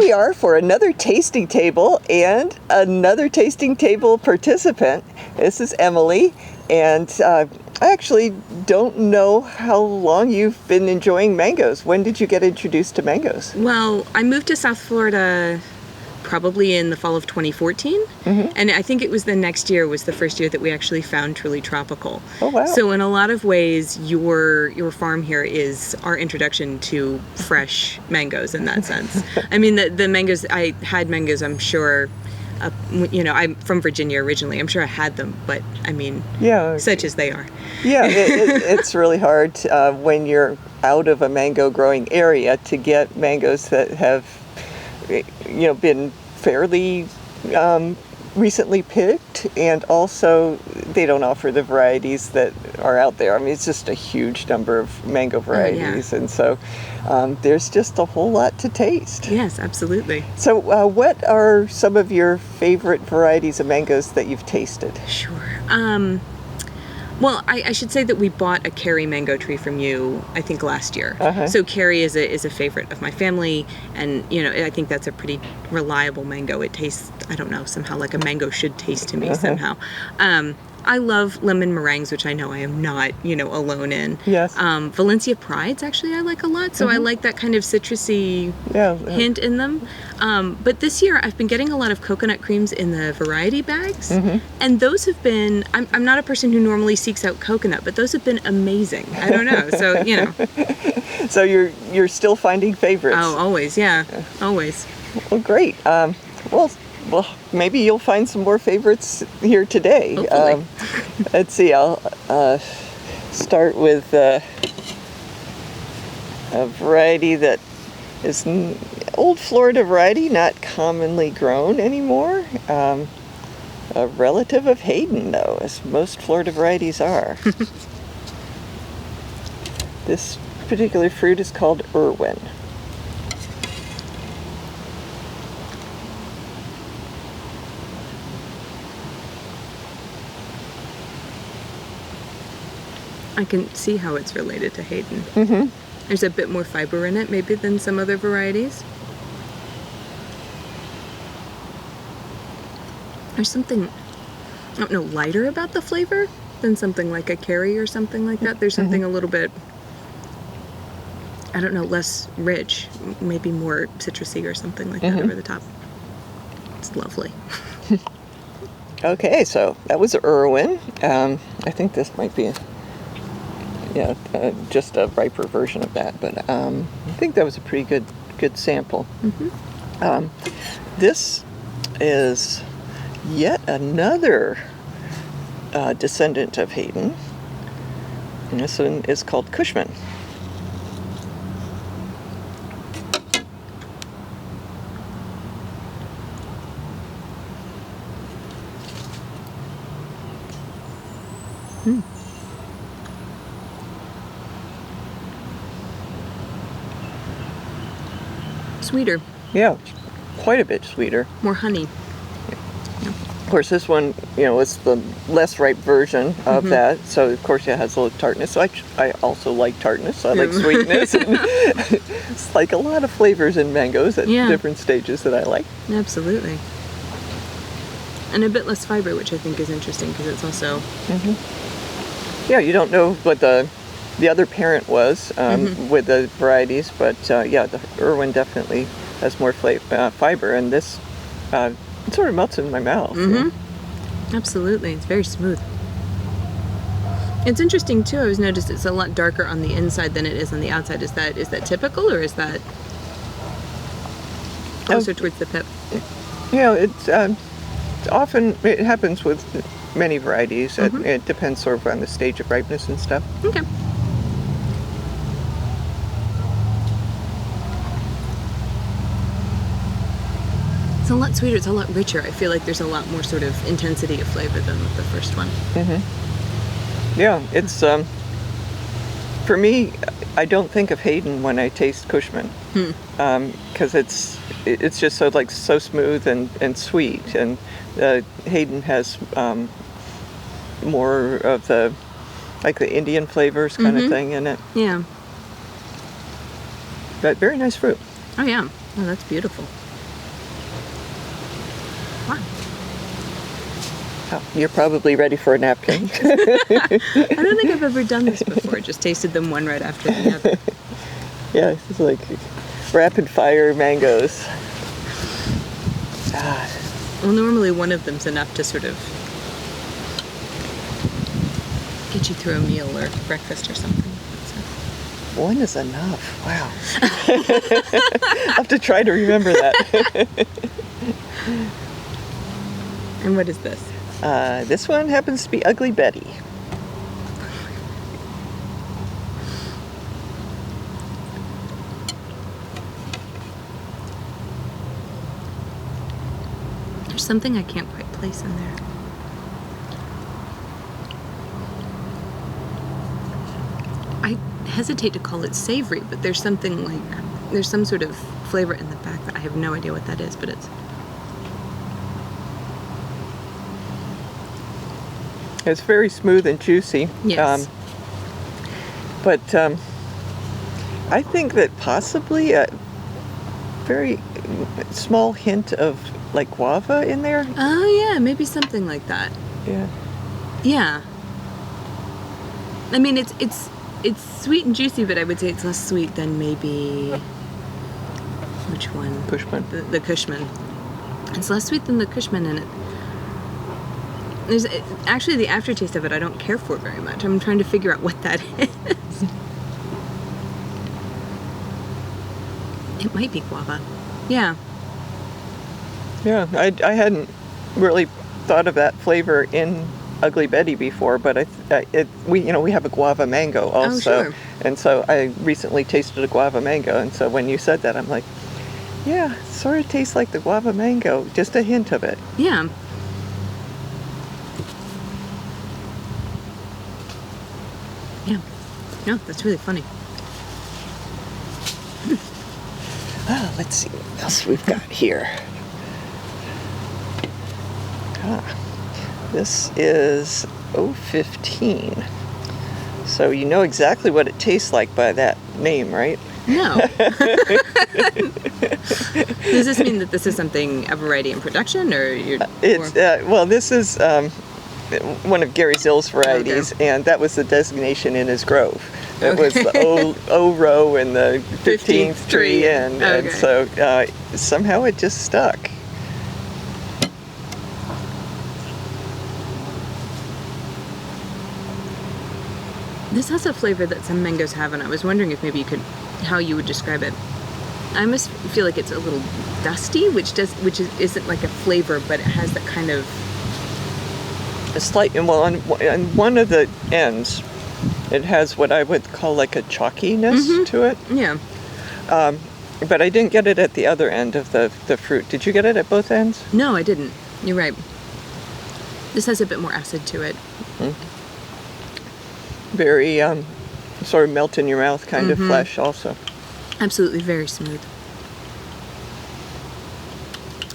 we are for another tasting table and another tasting table participant. This is Emily, and I actually don't know how long you've been enjoying mangoes. When did you get introduced to mangoes? Well, I moved to South Florida probably in the fall of 2014, and I think it was the next year was the first year that we actually found truly tropical. Oh, wow. So in a lot of ways, your farm here is our introduction to fresh mangoes in that sense. I mean, the mangoes, I had mangoes, I'm sure, I'm from Virginia originally. I'm sure I had them, but I mean, such as they are. Yeah, it's really hard when you're out of a mango growing area to get mangoes that have been fairly recently picked, and also they don't offer the varieties that are out there. I mean, it's just a huge number of mango varieties, and so there's just a whole lot to taste. Yes, absolutely. So what are some of your favorite varieties of mangoes that you've tasted? Sure. Well, I should say that we bought a Kerry mango tree from you, I think, last year. So Kerry is a favorite of my family, and I think that's a pretty reliable mango. It tastes, I don't know, somehow like a mango should taste to me somehow. I love lemon meringues, which I know I am not, alone in. Yes. Valencia Prides, actually, I like a lot. So I like that kind of citrusy hint in them. But this year, I've been getting a lot of coconut creams in the variety bags. And those have been, I'm not a person who normally seeks out coconut, but those have been amazing. I don't know. So, So you're still finding favorites? Oh, always. Yeah. Always. Well, great. Well, maybe you'll find some more favorites here today. Hopefully. Let's see, I'll start with a variety that is an old Florida variety, not commonly grown anymore. A relative of Hayden, though, as most Florida varieties are. This particular fruit is called Irwin. I can see how it's related to Hayden. There's a bit more fiber in it, maybe, than some other varieties. There's something, I don't know, lighter about the flavor than something like a Kerry or something like that. There's something a little bit, I don't know, less rich, maybe more citrusy or something like that over the top. It's lovely. Okay, so that was Irwin. I think this might be just a riper version of that, but I think that was a pretty good sample. This is yet another descendant of Hayden, and this one is called Cushman. Sweeter. Yeah, quite a bit sweeter. More honey. Of course, this one, is the less ripe version of that, so of course it has a little tartness. So I also like tartness. I like sweetness. And it's like a lot of flavors in mangoes at different stages that I like. Absolutely. And a bit less fiber, which I think is interesting because it's also... Yeah, you don't know what the other parent was with the varieties, but the Irwin definitely has more fiber, and this it sort of melts in my mouth. Absolutely, it's very smooth. It's interesting too. I always noticed it's a lot darker on the inside than it is on the outside. Is that typical, or is that closer towards the pip? It's often it happens with many varieties. It depends sort of on the stage of ripeness and stuff. Okay. It's a lot sweeter, it's a lot richer. I feel like there's a lot more sort of intensity of flavor than with the first one. Yeah, it's, for me, I don't think of Hayden when I taste Cushman. Because it's just so smooth and sweet, and Hayden has more of the Indian flavors kind of thing in it. Yeah. But very nice fruit. Oh yeah, oh that's beautiful. Oh, you're probably ready for a napkin. I don't think I've ever done this before. Just tasted them one right after the other. Yeah, it's like rapid fire mangoes. God. Well, normally one of them's enough to sort of get you through a meal or breakfast or something. So. One is enough. Wow. I'll have to try to remember that. And what is this? This one happens to be Ugly Betty. There's something I can't quite place in there. I hesitate to call it savory, but there's something like, there's some sort of flavor in the back that I have no idea what that is, but It's very smooth and juicy. yes. But I think that possibly a very small hint of like guava in there. Oh yeah, maybe something like that. Yeah. Yeah. I mean, it's sweet and juicy, but I would say it's less sweet than maybe which one? Cushman. The Cushman. It's less sweet than the Cushman, and there's actually the aftertaste of it I don't care for very much. I'm trying to figure out what that is. It might be guava. Yeah. Yeah, I hadn't really thought of that flavor in Ugly Betty before, but we have a guava mango also, Oh, sure. And so I recently tasted a guava mango, and so when you said that, I'm like, yeah, it sort of tastes like the guava mango, just a hint of it. Yeah. Yeah. No, that's really funny. Let's see what else we've got here. This is 015. So you know exactly what it tastes like by that name, right? No. Does this mean that this is something, a variety in production, or you're? Well, this is one of Gary Zill's varieties, Okay. and that was the designation in his grove. It Okay. was the O row and the 15th tree, and Okay. so somehow it just stuck. This has a flavor that some mangoes have, and I was wondering if maybe how you would describe it. I almost feel like it's a little dusty, which isn't like a flavor, but it has that kind of. A slight, well, on one of the ends, it has what I would call like a chalkiness to it. Yeah. But I didn't get it at the other end of the fruit. Did you get it at both ends? No, I didn't. You're right. This has a bit more acid to it. Very sort of melt in your mouth kind of flesh also. Absolutely, very smooth.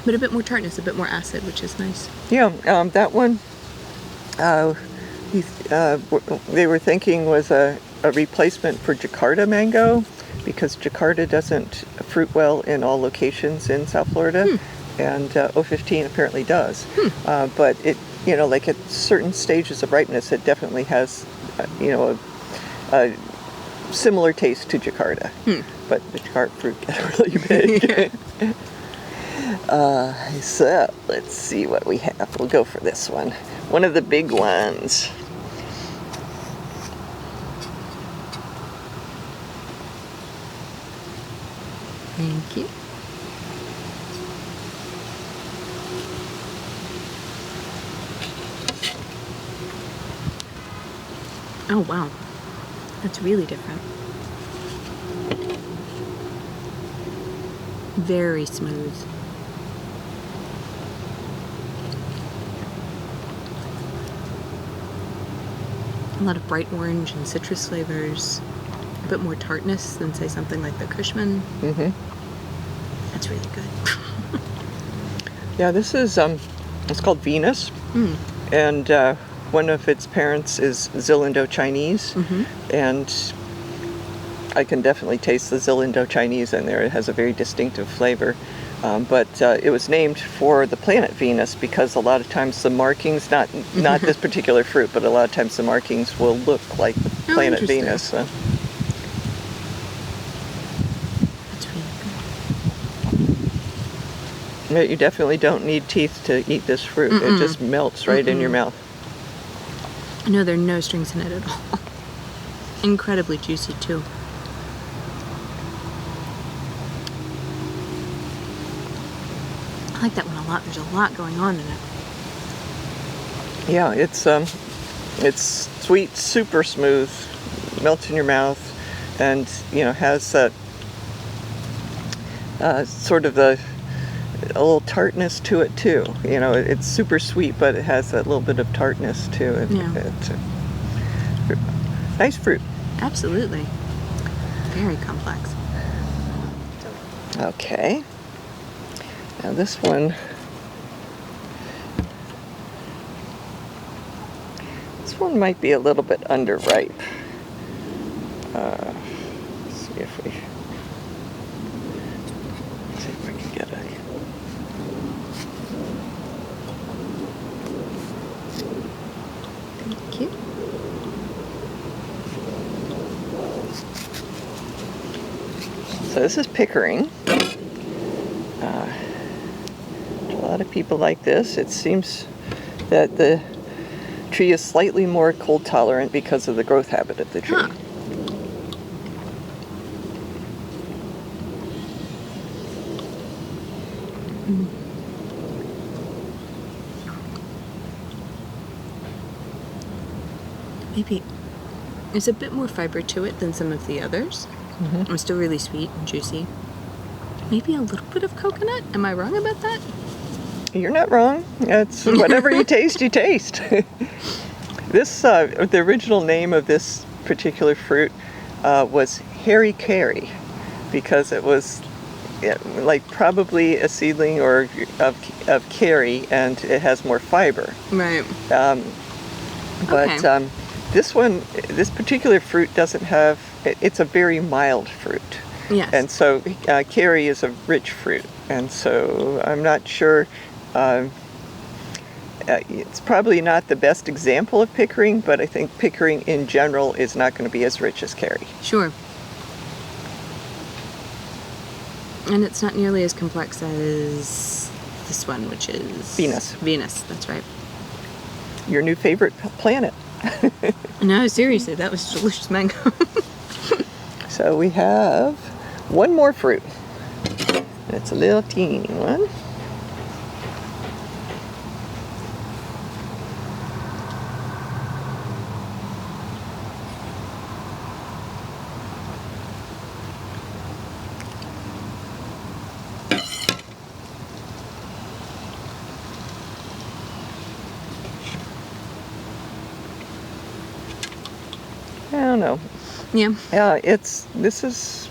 But a bit more tartness, a bit more acid, which is nice. Yeah, that one they were thinking was a replacement for Jakarta mango, because Jakarta doesn't fruit well in all locations in South Florida, and 015 apparently does. But it, like at certain stages of ripeness, it definitely has, a similar taste to Jakarta. But the Jakarta fruit gets really big. So let's see what we have. We'll go for this one. One of the big ones. Thank you. Oh, wow. That's really different. Very smooth. A lot of bright orange and citrus flavors. A bit more tartness than, say, something like the Cushman. That's really good. Yeah, this is, it's called Venus. And one of its parents is Zill-Indo-Chinese. And I can definitely taste the Zill-Indo-Chinese in there. It has a very distinctive flavor. But it was named for the planet Venus because a lot of times the markings, not this particular fruit, but a lot of times the markings will look like the planet interesting. Venus. That's really good. You definitely don't need teeth to eat this fruit. It just melts right in your mouth. No, there are no strings in it at all. Incredibly juicy too. I like that one a lot. There's a lot going on in it. Yeah, it's sweet, super smooth, melts in your mouth, and has that sort of a little tartness to it too. It's super sweet, but it has that little bit of tartness too. It's a nice fruit. Absolutely. Very complex. Okay. Now this one might be a little bit underripe. Let's see if we can get a. Thank you. So this is Pickering. A lot of people like this. It seems that the tree is slightly more cold tolerant because of the growth habit of the tree. Huh. Maybe there's a bit more fiber to it than some of the others. It's still really sweet and juicy. Maybe a little bit of coconut. Am I wrong about that? You're not wrong. It's whatever you taste, you taste. This the original name of this particular fruit was Harry Carey, because it was like probably a seedling or of carry, and it has more fiber. Right. But Okay. this particular fruit doesn't have. It's a very mild fruit. Yes. And so carry is a rich fruit, and so I'm not sure. It's probably not the best example of Pickering, but I think Pickering in general is not going to be as rich as carry. Sure. And it's not nearly as complex as this one, which is Venus. Venus, that's right. Your new favorite planet. No, seriously, that was delicious mango. So we have one more fruit. It's a little teeny one. I don't know. Yeah. This is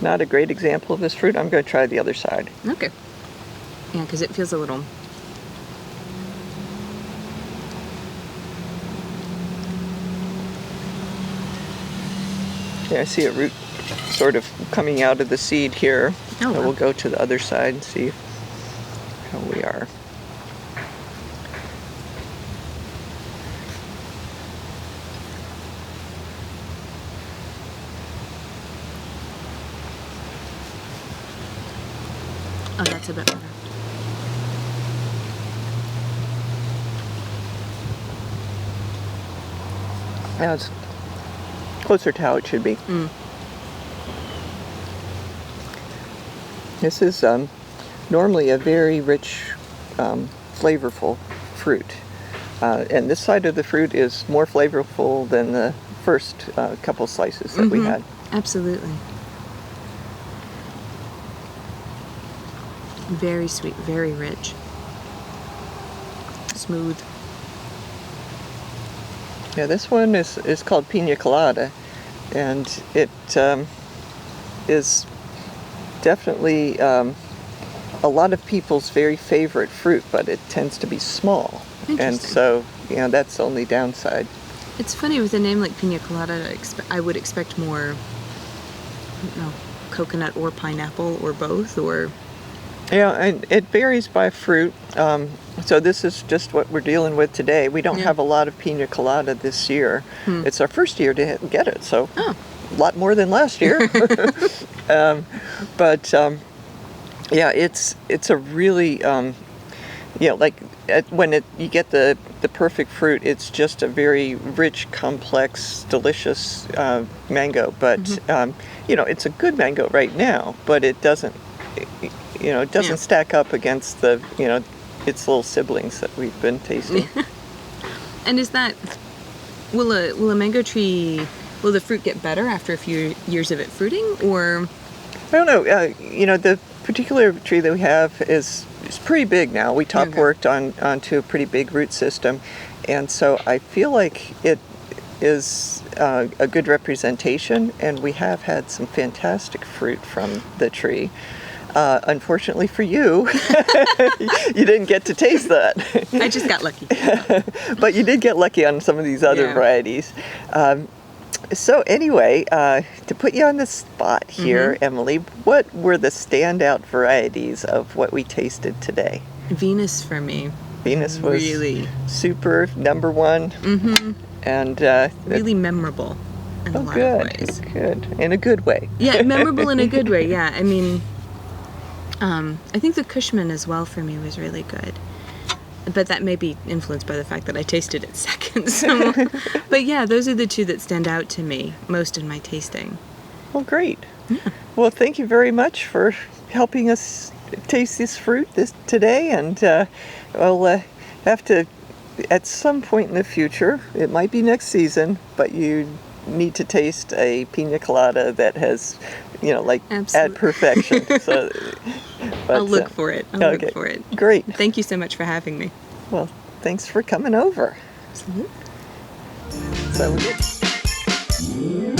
not a great example of this fruit. I'm going to try the other side. Okay. Yeah, because it feels a little. Yeah, I see a root sort of coming out of the seed here. Oh, So wow. we'll go to the other side and see how we are. Oh, that's a bit better. Now it's closer to how it should be. This is normally a very rich, flavorful fruit. And this side of the fruit is more flavorful than the first couple slices that we had. Absolutely. Very sweet, very rich. Smooth. Yeah, this one is called Pina Colada, and it is definitely a lot of people's very favorite fruit, but it tends to be small. And Interesting. so, that's the only downside. It's funny with a name like Pina Colada, I would expect more, I don't know, coconut or pineapple or both, or Yeah, and it varies by fruit. So this is just what we're dealing with today. We don't have a lot of Pina Colada this year. It's our first year to get it, so a lot more than last year. But yeah, it's a really like when you get the perfect fruit, it's just a very rich, complex, delicious mango. But it's a good mango right now, but it doesn't. It doesn't stack up against the its little siblings that we've been tasting. And is that will a mango tree, will the fruit get better after a few years of it fruiting, or? I don't know. The particular tree that we have is pretty big now. We top worked onto a pretty big root system, and so I feel like it is a good representation, and we have had some fantastic fruit from the tree. Unfortunately for you, you didn't get to taste that. I just got lucky. But you did get lucky on some of these other varieties. So anyway, to put you on the spot here, Emily, what were the standout varieties of what we tasted today? Venus for me. Venus was really super, number one. And really memorable in a lot of ways. Good. In a good way. Yeah, memorable in a good way, yeah. I mean, I think the Cushman as well for me was really good. But that may be influenced by the fact that I tasted it second. So. But yeah, those are the two that stand out to me most in my tasting. Well, great. Yeah. Well, thank you very much for helping us taste this fruit today. And we'll have to, at some point in the future, it might be next season, but you need to taste a Pina Colada that has, at perfection. So, I'll look for it. I'll look for it. Great. Thank you so much for having me. Well, thanks for coming over. Absolutely. So good.